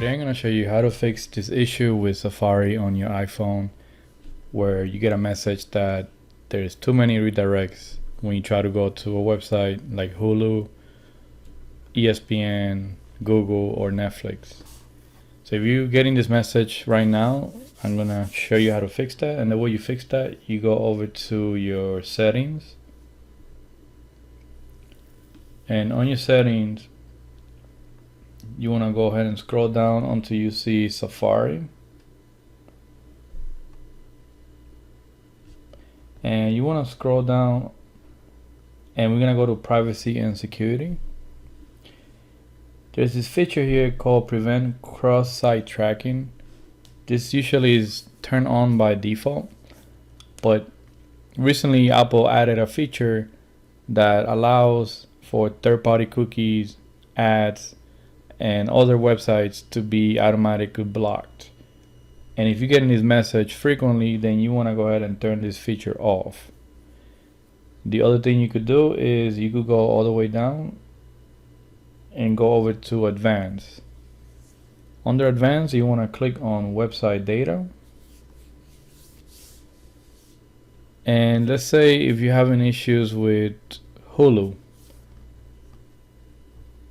Today I'm going to show you how to fix this issue with Safari on your iPhone, where you get a message that there's too many redirects when you try to go to a website like Hulu, ESPN, Google, or Netflix. So if you're getting this message right now, I'm going to show you how to fix that. And the way you fix that, you go over to your settings. And on your settings, you want to go ahead and scroll down until you see Safari. And you want to scroll down, and we're going to go to privacy and security. There's this feature here called prevent cross-site tracking. This usually is turned on by default, but recently Apple added a feature that allows for third-party cookies, ads, and other websites to be automatically blocked. And if you're getting this message frequently, then you want to go ahead and turn this feature off. The other thing you could do is you could go all the way down and go over to advanced. Under advanced, you want to click on website data. And let's say if you're having issues with Hulu,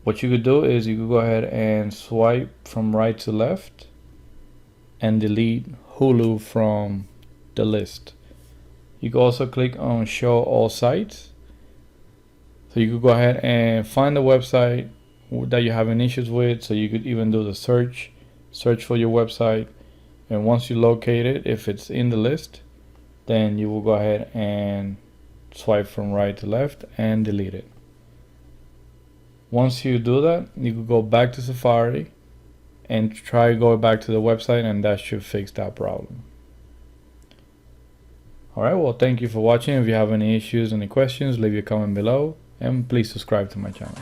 what you could do is you could go ahead and swipe from right to left and delete Hulu from the list. You could also click on show all sites. So you could go ahead and find the website that you're having issues with. So you could even do the search for your website. And once you locate it, if it's in the list, then you will go ahead and swipe from right to left and delete it. Once you do that, you can go back to Safari and try going back to the website, and that should fix that problem. Alright, well, thank you for watching. If you have any issues, any questions, leave your comment below, and please subscribe to my channel.